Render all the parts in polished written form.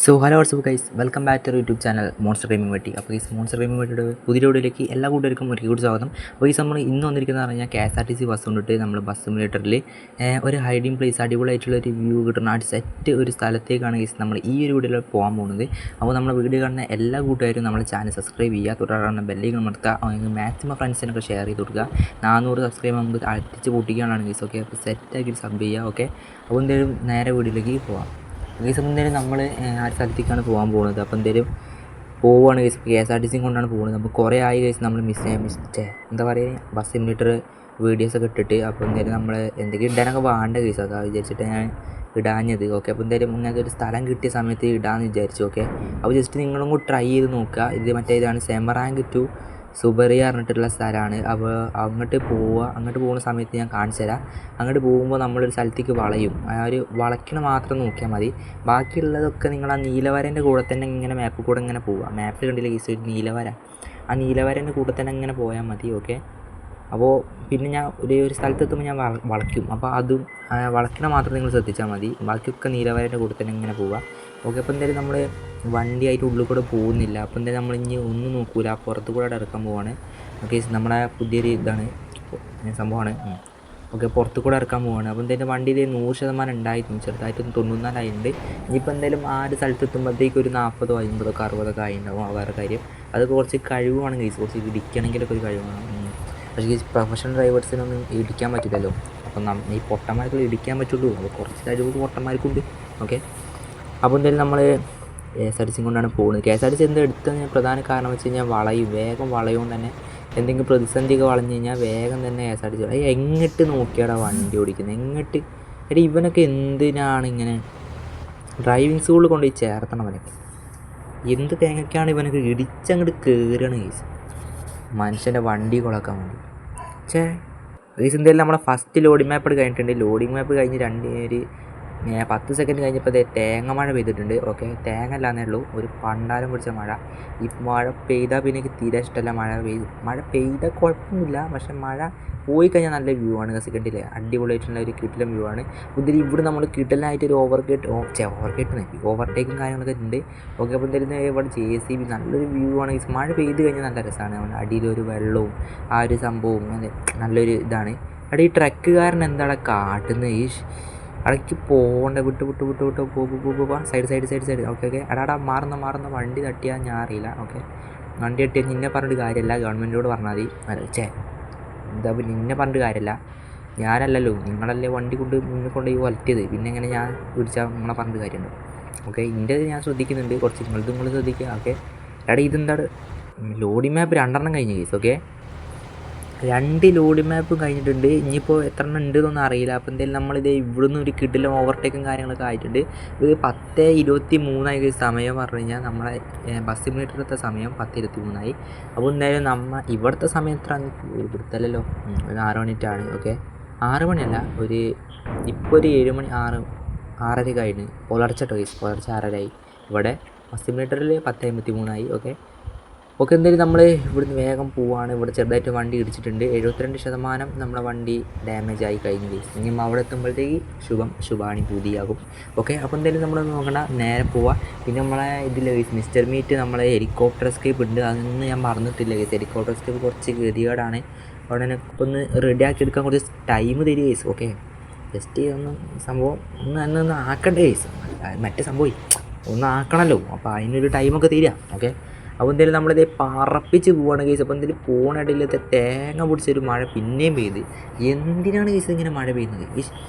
So hello what's up guys, welcome back to YouTube channel Monster Gaming വേണ്ടി. അപ്പോൾ ഈ monster gaming വേണ്ടിയുടെ പുതിയ വീഡിയോയിലേക്ക് എല്ലാ കൂട്ടുകാർക്കും ഒരിക്കൽ കൂടി സ്വാഗതം. അപ്പോൾ ഈ നമ്മൾ ഇന്ന് വന്നിരിക്കുന്നത് പറഞ്ഞാൽ KSRTC ബസ് കൊണ്ടിട്ട് നമ്മൾ ബസ് സിമുലേറ്ററിൽ ഒരു ഹൈഡിങ് പ്ലേസ് അടിപൊളിയായിട്ടുള്ള ഒരു വ്യൂ കിട്ടുന്ന ആ സെറ്റ് ഒരു സ്ഥലത്തേക്കാണ് ഗൈസ് നമ്മൾ ഈ ഒരു വീഡിയോയിൽ പോകാൻ പോകുന്നത്. അപ്പോൾ നമ്മൾ വീഡിയോ കാണുന്ന എല്ലാ കൂട്ടുകാരും നമ്മുടെ ചാനൽ സബ്സ്ക്രൈബ് ചെയ്യുക, തുടർന്ന് ബെല്ലേക്ക് അമർത്തുക, മാക്സിമം ഫ്രണ്ട്സിനൊക്കെ ഷെയർ ചെയ്ത് കൊടുക്കുക. 400 സബ്സ്ക്രൈബ് നമുക്ക് അടിച്ച് പൊട്ടിക്കാനാണ് ഗൈസ്. ഓക്കെ, അപ്പോൾ സെറ്റാക്കി സബ് ചെയ്യുക. ഓക്കെ, അപ്പോൾ എന്തായാലും നേരെ വീഡിയോയിലേക്ക് പോകാം. ഗൈസ് എന്തായാലും നമ്മൾ ആ ഒരു സ്ഥലത്തേക്കാണ് പോകാൻ പോകുന്നത്. അപ്പോൾ എന്തായാലും പോവുകയാണ് ഗൈസ്. KSRTC കൊണ്ടാണ് പോകുന്നത്. നമുക്ക് കുറേ ആയി ഗൈസ് നമ്മൾ എന്താ പറയുക, ബസ് സിമുലേറ്റർ വീഡിയോസൊക്കെ ഇട്ടിട്ട്. അപ്പോൾ എന്തായാലും നമ്മൾ എന്തെങ്കിലും ഇടാനൊക്കെ വേണ്ട ഗൈസ്, അതാ വിചാരിച്ചിട്ട് ഞാൻ ഇടാഞ്ഞത്. ഓക്കെ, അപ്പോൾ എന്തായാലും ഇങ്ങനത്തെ ഒരു സ്ഥലം കിട്ടിയ സമയത്ത് ഇടാമെന്ന് വിചാരിച്ചു. ഓക്കെ, അപ്പോൾ ജസ്റ്റ് നിങ്ങളും കൂടി ട്രൈ ചെയ്ത് നോക്കുക. ഇതാണ് സെമറാങ്ക് ടു സുബറിയ പറഞ്ഞിട്ടുള്ള സ്ഥലമാണ്. അപ്പോൾ അങ്ങോട്ട് പോകുന്ന സമയത്ത് ഞാൻ കാണിച്ചു തരാം. അങ്ങോട്ട് പോകുമ്പോൾ നമ്മളൊരു സ്ഥലത്തേക്ക് വളയും. ആ ഒരു വളയ്ക്കണ മാത്രം നോക്കിയാൽ മതി. ബാക്കിയുള്ളതൊക്കെ നിങ്ങൾ ആ നീലവരേൻ്റെ കൂടെ തന്നെ ഇങ്ങനെ മാപ്പിൽ കൂടെ ഇങ്ങനെ പോവുക. മാപ്പിൽ കണ്ടില്ല ഗൈസ് ഒരു നീലവര, ആ നീലവരേൻ്റെ കൂടെ തന്നെ ഇങ്ങനെ പോയാൽ മതി. ഓക്കെ, അപ്പോൾ പിന്നെ ഞാൻ ഒരു സ്ഥലത്തെത്തുമ്പോൾ ഞാൻ വളയ്ക്കും. അപ്പോൾ അതും വളയ്ക്കണ മാത്രം നിങ്ങൾ ശ്രദ്ധിച്ചാൽ മതി. ബാക്കിയൊക്കെ നീലവരേൻ്റെ കൂടെ തന്നെ ഇങ്ങനെ പോവുക. ഓക്കെ, അപ്പോൾ എന്തായാലും നമ്മൾ വണ്ടിയായിട്ട് ഉള്ളിൽ കൂടെ പോകുന്നില്ല. അപ്പോൾ എന്തായാലും നമ്മൾ ഇനി ഒന്നും നോക്കൂല, പുറത്ത് കൂടെ ഇറക്കാൻ പോവാണ്. ഓക്കെ, നമ്മുടെ പുതിയൊരു ഇതാണ് സംഭവമാണ്. ഓക്കെ, പുറത്ത് കൂടെ ഇറക്കാൻ പോവാണ്. അപ്പോൾ എന്തായാലും വണ്ടിയിൽ 100% ഉണ്ടായിരുന്നു, ചെറുതായിട്ടൊന്ന് 94 ആയിട്ടുണ്ട്. ഇനിയിപ്പോൾ എന്തായാലും ആ ഒരു സ്ഥലത്തെത്തുമ്പോഴത്തേക്ക് ഒരു 40, 50, 60 ആയിട്ടുണ്ടാവും. ആ വേറെ കാര്യം, അത് കുറച്ച് കഴിവാണ് ഗൈസ്. കുറച്ച് ഇടിക്കണമെങ്കിലൊക്കെ ഒരു കഴിവാണ്. പക്ഷേ ഈ പ്രൊഫഷണൽ ഡ്രൈവേഴ്സിനൊന്നും ഇടിക്കാൻ പറ്റില്ലല്ലോ. അപ്പം ഈ പൊട്ടന്മാർക്കുള്ള ഇടിക്കാൻ പറ്റുള്ളൂ. അപ്പോൾ കുറച്ച് കഴിവ് പൊട്ടന്മാർക്കുണ്ട്. ഓക്കെ, അപ്പോൾ എന്തായാലും നമ്മൾ KSRTC കൊണ്ടാണ് പോകുന്നത്. KSRTC എന്താ എടുത്തത് പ്രധാന കാരണം വെച്ച് കഴിഞ്ഞാൽ വേഗം വളയുകൊണ്ട് തന്നെ എന്തെങ്കിലും പ്രതിസന്ധിയൊക്കെ വളഞ്ഞു കഴിഞ്ഞാൽ വേഗം തന്നെ KSRTC. എങ്ങോട്ട് നോക്കിയാടാ വണ്ടി ഓടിക്കുന്നത്, എങ്ങോട്ട് എടി ഇവനൊക്കെ എന്തിനാണ് ഇങ്ങനെ ഡ്രൈവിംഗ് സ്കൂളിൽ കൊണ്ടുപോയി ചേർത്തണം അവനൊക്കെ. എന്ത് തേങ്ങയ്ക്കാണ് ഇവനൊക്കെ ഇടിച്ചങ്ങോട്ട് കയറുകയാണ് ഗൈസ്, മനുഷ്യൻ്റെ വണ്ടി കൊളക്കാൻ വേണ്ടി. ഗൈസ് എന്തായാലും നമ്മളെ ഫസ്റ്റ് ലോഡിംഗ് മാപ്പ് കഴിഞ്ഞിട്ടുണ്ട്. ലോഡിംഗ് മാപ്പ് കഴിഞ്ഞ് 10 സെക്കൻഡ് കഴിഞ്ഞപ്പോൾ തേങ്ങ മഴ പെയ്തിട്ടുണ്ട്. ഓക്കെ, തേങ്ങ അല്ലാന്നേ ഉള്ളൂ, ഒരു പണ്ടാരം പിടിച്ച മഴ. ഈ മഴ പെയ്താൽ പിന്നെ എനിക്ക് തീരെ ഇഷ്ടമല്ല. മഴ പെയ്താൽ കുഴപ്പമൊന്നുമില്ല, പക്ഷെ മഴ പോയി കഴിഞ്ഞാൽ നല്ല വ്യൂ ആണ്. സെക്കൻഡിൽ അടിപൊളിയായിട്ടുള്ള ഒരു കിട്ടിലും വ്യൂ ആണ്. ഇവിടെ നമ്മൾ കിട്ടലായിട്ട് ഒരു ഓവർടേക്കും കാര്യങ്ങളൊക്കെ ഉണ്ട്. ഓക്കെ, അപ്പോൾ എന്തായാലും ഇവിടെ JCB നല്ലൊരു വ്യൂ ആണ്. മഴ പെയ്ത് കഴിഞ്ഞാൽ നല്ല രസമാണ്. അടിയിലൊരു വെള്ളവും ആ ഒരു സംഭവവും നല്ലൊരു ഇതാണ്. അവിടെ ഈ ട്രക്കുകാരൻ എന്താണ് കാട്ടുന്നത്, ഈ അടയ്ക്ക് പോകണ്ട, വിട്ട് പോ സൈഡ്. ഓക്കെ, അടാ മാറുന്ന വണ്ടി തട്ടിയാൽ ഞാൻ അറിയില്ല. ഓക്കെ, വണ്ടി തട്ടിയാൽ നിന്നെ പറഞ്ഞിട്ട് കാര്യമല്ല, ഗവൺമെൻറ്റിനോട് പറഞ്ഞാൽ മതി. എന്താ നിന്നെ പറഞ്ഞിട്ട് കാര്യമല്ല, ഞാനല്ലല്ലോ, നിങ്ങളല്ലേ വണ്ടി മുന്നിൽ കൊണ്ട് വലറ്റിയത്. പിന്നെ എങ്ങനെ ഞാൻ പിടിച്ചാൽ നിങ്ങളെ പറഞ്ഞിട്ട് കാര്യമുണ്ടോ? ഓക്കെ, ഇതിൻ്റെ ഞാൻ ശ്രദ്ധിക്കുന്നുണ്ട് കുറച്ച്, നിങ്ങൾ ശ്രദ്ധിക്കുക. ഓക്കെ, എടാ ഇതെന്താണ് ലോഡിംഗ് മാപ്പ് 2 കഴിഞ്ഞ കേസ്. ഓക്കെ, 2 ലോഡിംഗ് മാപ്പും കഴിഞ്ഞിട്ടുണ്ട്. ഇനിയിപ്പോൾ എത്ര എണ്ണം ഉണ്ട് എന്നൊന്നും അറിയില്ല. അപ്പോൾ എന്തായാലും നമ്മളിത് ഇവിടുന്ന് ഒരു കിട്ടിലും ഓവർടേക്കും കാര്യങ്ങളൊക്കെ ആയിട്ടുണ്ട്. ഇത് 10:23 സമയം പറഞ്ഞു കഴിഞ്ഞാൽ നമ്മളെ ബസ് സിമുലേറ്ററിലത്തെ സമയം 10:23. അപ്പോൾ എന്തായാലും ഇവിടുത്തെ സമയം എത്ര ഇവിടുത്തല്ലോ, ഒരു 6 മണിട്ടാണ്. ഓക്കെ, 6 മണിയല്ല, ഇപ്പോൾ ഒരു 7 മണി, 6:30 കഴിഞ്ഞ് പുലർച്ചെ 6:30 ഇവിടെ ബസ് സിമുലേറ്ററിൽ 10:53. ഓക്കെ, എന്തായാലും നമ്മൾ ഇവിടുന്ന് വേഗം പോവാണ്. ഇവിടെ ചെറുതായിട്ട് വണ്ടി ഇടിച്ചിട്ടുണ്ട്. 72% നമ്മുടെ വണ്ടി ഡാമേജ് ആയി കഴിഞ്ഞു. ഇനി അവിടെ എത്തുമ്പോഴത്തേക്ക് ശുഭാണി പൂതിയാകും. ഓക്കെ, അപ്പോൾ എന്തായാലും നമ്മൾ നോക്കണ്ട, നേരെ പോവാം. പിന്നെ നമ്മളെ ഇതിൽ മിസ്റ്റർ മീറ്റ് നമ്മളെ ഹെലികോപ്റ്റർ എസ്കേപ്പ് ഉണ്ട്, അതൊന്നും ഞാൻ മറന്നിട്ടില്ല. ഹെലികോപ്റ്റർ എസ്കേപ്പ് കുറച്ച് ഗതികേടാണ്. അവിടെ ഇപ്പോൾ ഒന്ന് റെഡിയാക്കി എടുക്കാൻ കുറച്ച് ടൈം തരിക. ഓക്കെ, ജസ്റ്റ് സംഭവം ഒന്ന് ആക്കണ്ടേ മറ്റേ സംഭവം ഒന്ന് ആക്കണമല്ലോ. അപ്പോൾ അതിനൊരു ടൈമൊക്കെ തീരാം. ഓക്കെ, അപ്പോൾ എന്തായാലും നമ്മളിത് പറപ്പിച്ച് പോവുകയാണ് കേസ്. അപ്പോൾ എന്തായാലും പോകണയിടയിലത്തെ തേങ്ങ പിടിച്ചൊരു മഴ പിന്നെയും പെയ്ത്. എന്തിനാണ് കേസ് ഇങ്ങനെ മഴ പെയ്യുന്നത്?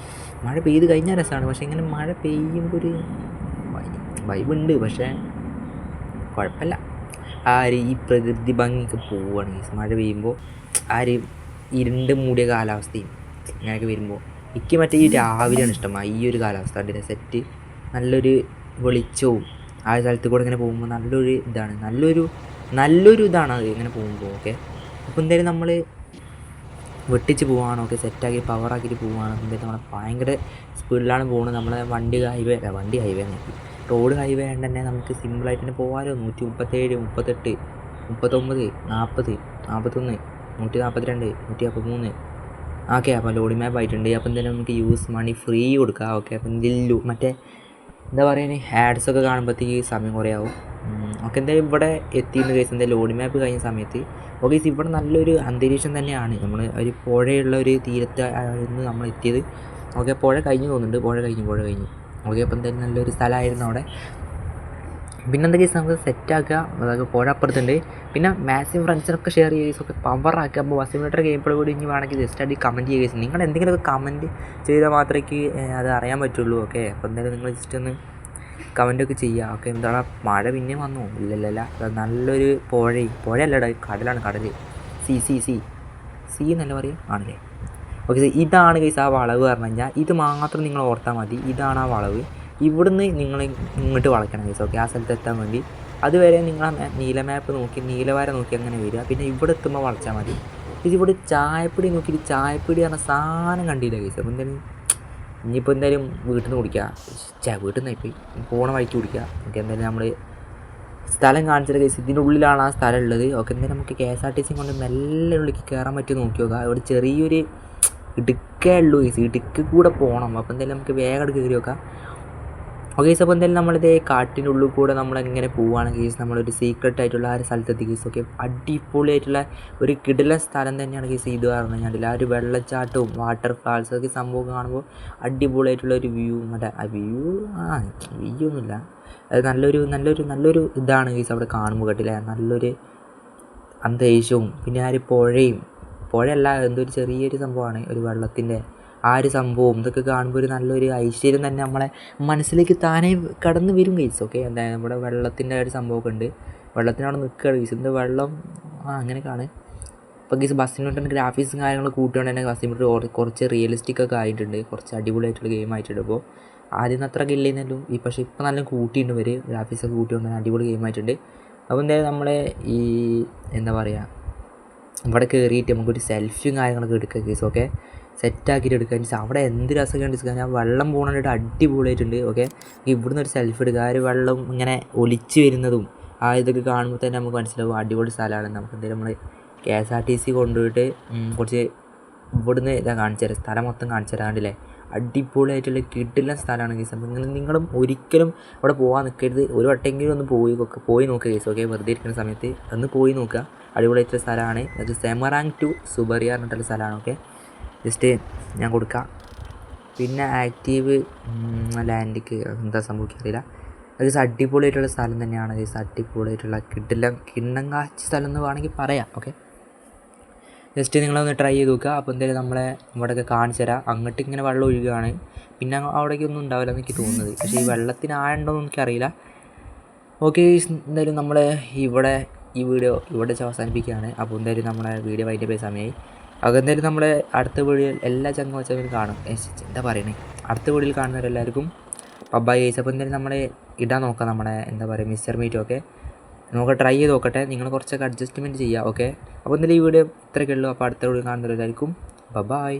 മഴ പെയ്ത് കഴിഞ്ഞാൽ രസമാണ്, പക്ഷേ ഇങ്ങനെ മഴ പെയ്യുമ്പോൾ ഒരു വൈബുണ്ട്, പക്ഷേ കുഴപ്പമില്ല. ഈ പ്രകൃതി ഭംഗിയൊക്കെ പോവുകയാണ് കേസ് മഴ പെയ്യുമ്പോൾ. ഇരുണ്ട് മൂടിയ കാലാവസ്ഥയും ഇങ്ങനെയൊക്കെ വരുമ്പോൾ എനിക്ക് മറ്റേ ഈ രാവിലെയാണ് ഇഷ്ടം. ഈ ഒരു കാലാവസ്ഥ അതിൻ്റെ സെറ്റ് നല്ലൊരു വെളിച്ചവും ആ സ്ഥലത്ത് കൂടെ ഇങ്ങനെ പോകുമ്പോൾ നല്ലൊരു ഇതാണ് അത് ഇങ്ങനെ പോകുമ്പോൾ. ഓക്കെ, അപ്പോൾ എന്തായാലും നമ്മൾ വെട്ടിച്ച് പോവുകയാണ്. ഓക്കെ, സെറ്റാക്കി പവറാക്കിയിട്ട് പോവുകയാണ്. എന്തായാലും നമ്മൾ ഭയങ്കര സ്പീഡിലാണ് പോകുന്നത്. നമ്മളെ വണ്ടി ഹൈവേ നോക്കി റോഡ് ഹൈവേ ആയതുകൊണ്ട് തന്നെ നമുക്ക് സിമ്പിളായിട്ട് തന്നെ പോകാമല്ലോ. 137, 38, 39, 40, 41, 142, 143. ഓക്കെ, അപ്പോൾ ലോഡിംഗ് മാപ്പ് ആയിട്ടുണ്ട്. അപ്പോൾ എന്തായാലും നമുക്ക് യൂസ് മണി ഫ്രീ കൊടുക്കാം. ഓക്കെ, അപ്പോൾ എന്തെങ്കിലും മറ്റേ എന്താ പറയുക, ആഡ്സൊക്കെ കാണുമ്പോഴത്തേക്ക് സമയം കുറേ ആവും. ഓക്കെ, എന്തായാലും ഇവിടെ എത്തിയെന്ന് കേസ് എന്തായാലും ലോഡ് മാപ്പ് കഴിഞ്ഞ സമയത്ത് ഓക്കെ ഇവിടെ നല്ലൊരു അന്തരീക്ഷം തന്നെയാണ്. നമ്മൾ ഒരു പുഴയുള്ള ഒരു തീരത്ത് ആയിരുന്നു നമ്മൾ എത്തിയത്. ഓക്കെ, പുഴ കഴിഞ്ഞ് തോന്നുന്നുണ്ട്, പുഴ കഴിഞ്ഞു. ഓക്കെ, അപ്പോൾ എന്തായാലും നല്ലൊരു സ്ഥലമായിരുന്നു അവിടെ. പിന്നെന്താ കേസ് നമുക്ക് സെറ്റാക്കുക, അതായത് പുഴ അപ്പുറത്തുണ്ട്. പിന്നെ മാക്സിമം ഫ്രണ്ട്സിനൊക്കെ ഷെയർ ചെയ്യുക കേസൊക്കെ പവറാക്കുക. അപ്പോൾ ബസ് സിമുലേറ്റർ ഗെയിം പ്ലേ കൂടി ഇനി വേണമെങ്കിൽ ജസ്റ്റ് അടി കമൻറ്റ് ചെയ്യുക കേസ്. നിങ്ങൾ എന്തെങ്കിലുമൊക്കെ കമൻറ്റ് ചെയ്താൽ മാത്രമേ അത് അറിയാൻ പറ്റുള്ളൂ. ഓക്കെ, അപ്പോൾ എന്തായാലും നിങ്ങൾ ജസ്റ്റ് ഒന്ന് കമൻറ്റൊക്കെ ചെയ്യുക. ഓക്കെ, എന്താണ് മഴ പിന്നെയും വന്നു? ഇല്ലല്ല, നല്ലൊരു പുഴയല്ലടാ, കടലാണ്, കടൽ. സി എന്നല്ല പറയും ആണല്ലേ. ഓക്കെ, ഇതാണ് കേസ് ആ വളവ് പറഞ്ഞു കഴിഞ്ഞാൽ. ഇത് മാത്രം നിങ്ങൾ ഓർത്താൽ മതി, ഇതാണ് ആ വളവ്. ഇവിടുന്ന് നിങ്ങൾ ഇങ്ങോട്ട് വളയ്ക്കണം കേസ്. ഓക്കെ, ആ സ്ഥലത്ത് എത്താൻ വേണ്ടി അതുവരെ നിങ്ങൾ നീല മാപ്പ് നോക്കി, നീലവാര നോക്കി അങ്ങനെ വരിക. പിന്നെ ഇവിടെ എത്തുമ്പോൾ വളച്ചാൽ മതി. ഇതിവിടെ ചായപ്പൊടി നോക്കിയിട്ട് ചായപ്പൊടി പറഞ്ഞ സാധനം കണ്ടില്ല കേസ്. അപ്പോൾ എന്തായാലും ഇനിയിപ്പോൾ എന്തായാലും വീട്ടിൽ നിന്ന് കുടിക്കുക, വീട്ടിൽ നിന്ന് പോയി പോണ വഴിക്ക് കുടിക്കുക. ഓക്കെ, എന്തായാലും നമ്മൾ സ്ഥലം കാണിച്ചിട്ട് കേസ് ഇതിൻ്റെ ഉള്ളിലാണ് ആ സ്ഥലം ഉള്ളത്. ഓക്കെ, എന്തായാലും നമുക്ക് KSRTC കൊണ്ട് മെല്ലെ ഉള്ളിലേക്ക് കയറാൻ പറ്റുമോ നോക്കി നോക്കുക. ഇവിടെ ചെറിയൊരു ഇടുക്കേ ഉള്ളൂ കേസ്, ഇടുക്ക് കൂടെ പോകണം. അപ്പോൾ എന്തായാലും നമുക്ക് വേഗം കയറി നോക്കാം. ഓക്കെ, അപ്പോൾ എന്തായാലും നമ്മളിതേ കാട്ടിൻ്റെ ഉള്ളിൽ കൂടെ നമ്മളെങ്ങനെ പോവുകയാണ് കേസ്, നമ്മളൊരു സീക്രട്ട് ആയിട്ടുള്ള ആ ഒരു സ്ഥലത്തെത്തി കേസ്. ഓക്കെ, അടിപൊളിയായിട്ടുള്ള ഒരു കിടിലൻ സ്ഥലം തന്നെയാണ് കേസ് ഇത് പറഞ്ഞു കഴിഞ്ഞാൽ. ആ ഒരു വെള്ളച്ചാട്ടവും വാട്ടർ ഫാൾസ് ഒക്കെ സംഭവം കാണുമ്പോൾ അടിപൊളിയായിട്ടുള്ള ഒരു വ്യൂ. മറ്റേ ആ വ്യൂ ഒന്നുമില്ല, അത് നല്ലൊരു ഇതാണ് കേസ് അവിടെ കാണുമ്പോൾ കേട്ടില്ല. നല്ലൊരു അന്തരീക്ഷവും പിന്നെ ആ ഒരു പുഴയല്ല, എന്തൊരു ചെറിയൊരു സംഭവമാണ്, ഒരു വെള്ളത്തിൻ്റെ ആ ഒരു സംഭവം ഇതൊക്കെ കാണുമ്പോൾ ഒരു നല്ലൊരു ഐശ്വര്യം തന്നെ നമ്മളെ മനസ്സിലേക്ക് താനേ കടന്നു വരും കേസ്. ഓക്കെ, എന്തായാലും നമ്മുടെ വെള്ളത്തിൻ്റെ ഒരു സംഭവമൊക്കെ ഉണ്ട്, വെള്ളത്തിനവിടെ നിൽക്കുകയാണ് കേസ്. എന്താ വെള്ളം അങ്ങനെയൊക്കെയാണ്. അപ്പോൾ കേസ് ബസ്സിനോട്ട് ഗ്രാഫിക്സും കാര്യങ്ങളും കൂട്ടുകൊണ്ട് തന്നെ ബസ്സിനോട്ട് കുറച്ച് റിയലിസ്റ്റിക് ഒക്കെ ആയിട്ടുണ്ട്, കുറച്ച് അടിപൊളിയായിട്ടുള്ള ഗെയിം ആയിട്ടുണ്ട്. ഇപ്പോൾ ആദ്യം അത്ര ഇല്ലെന്നല്ലോ, പക്ഷേ ഇപ്പോൾ നല്ല കൂട്ടിയിട്ടുണ്ട് ഇവർ, ഗ്രാഫിക്സൊക്കെ കൂട്ടിക്കൊണ്ട് അടിപൊളി ഗെയിം ആയിട്ടുണ്ട്. അപ്പോൾ എന്തായാലും നമ്മളെ ഈ എന്താ പറയുക, ഇവിടെ കയറിയിട്ട് നമുക്കൊരു സെൽഫിയും കാര്യങ്ങളൊക്കെ എടുക്കുക കേസ്. ഓക്കെ, സെറ്റാക്കിയിട്ട് എടുക്കുക. അവിടെ എന്ത് രസമൊക്കെ ഉണ്ട്, ഞാൻ വെള്ളം പോകണമായിട്ട് അടിപൊളിയായിട്ടുണ്ട്. ഓക്കെ, ഇവിടുന്ന് ഒരു സെൽഫി എടുക്കുക, ആ ഒരു വെള്ളം ഇങ്ങനെ ഒലിച്ച് വരുന്നതും ആ ഇതൊക്കെ കാണുമ്പോൾ തന്നെ നമുക്ക് മനസ്സിലാവും അടിപൊളി സ്ഥലമാണ്. നമുക്ക് എന്തായാലും നമ്മൾ KSRTC കൊണ്ടുപോയിട്ട് കുറച്ച് ഇവിടുന്ന് ഇതാ കാണിച്ചു തരാം, സ്ഥലം മൊത്തം കാണിച്ചു തരാം. കണ്ടില്ലേ, അടിപൊളിയായിട്ടുള്ള കിടിലൻ സ്ഥലമാണ് കേസ്. അപ്പോൾ നിങ്ങളും ഒരിക്കലും അവിടെ പോകാൻ നിൽക്കരുത്, ഒരു വട്ടെങ്കിലും ഒന്ന് പോയി നോക്കുക കേസ്. ഓക്കെ, വെറുതെ ഇരിക്കുന്ന സമയത്ത് ഒന്ന് പോയി നോക്കുക, അടിപൊളിയായിട്ടുള്ള സ്ഥലമാണ്. അത് സെമറാങ് ടു സുബറിയ എന്നിട്ടുള്ള സ്ഥലമാണ്. ഓക്കെ, ജസ്റ്റ് ഞാൻ കൊടുക്കാം. പിന്നെ ആക്റ്റീവ് ലാൻഡിക്ക് എന്താ സംഭവിക്കാറില്ല. അത് അടിപൊളിയായിട്ടുള്ള സ്ഥലം തന്നെയാണ് കേസ്, അടിപൊളിയായിട്ടുള്ള കിണ്ണങ്കാച്ചി സ്ഥലം എന്ന് വേണമെങ്കിൽ പറയാം. ഓക്കെ, ജസ്റ്റ് നിങ്ങളൊന്ന് ട്രൈ ചെയ്ത് നോക്കുക. അപ്പോൾ എന്തായാലും നമ്മളെ ഇവിടെയൊക്കെ കാണിച്ചു തരാം. അങ്ങോട്ട് ഇങ്ങനെ വെള്ളം ഒഴുകുകയാണ്, പിന്നെ അവിടേക്കൊന്നും ഉണ്ടാവില്ല എനിക്ക് തോന്നുന്നത്, പക്ഷേ ഈ വെള്ളത്തിന് ആഴമുണ്ടോയെന്ന് എനിക്കറിയില്ല. ഓക്കെ, എന്തായാലും നമ്മൾ ഈ വീഡിയോ ഇവിടെ അവസാനിപ്പിക്കുകയാണ്. അപ്പോൾ എന്തായാലും നമ്മുടെ വീഡിയോ വൈൻഡപ്പ് ചെയ്യാൻ സമയമായി. അത് എന്തായാലും നമ്മുടെ അടുത്ത വീഡിയോയിൽ എല്ലാ ചങ്ങാച്ചവരും കാണും, എന്താ പറയണേ, അടുത്ത വീഡിയോയിൽ കാണുന്നവരെല്ലാവർക്കും ബൈ ഗൈസ്. അപ്പോൾ എന്തായാലും നമ്മൾ ഇടാൻ നോക്കാം നമ്മുടെ എന്താ പറയുക മിസ്റ്റർ മീറ്റും. ഓക്കെ, നമുക്ക് ട്രൈ ചെയ്ത് നോക്കട്ടെ, നിങ്ങൾ കുറച്ചൊക്കെ അഡ്ജസ്റ്റ്മെൻറ്റ് ചെയ്യുക. ഓക്കെ, അപ്പോൾ എന്തായാലും ഈ വീഡിയോ ഇത്രയൊക്കെ ഉള്ളൂ. അപ്പോൾ അടുത്ത വീഡിയോ കാണുന്നവരെല്ലാവർക്കും ബൈ.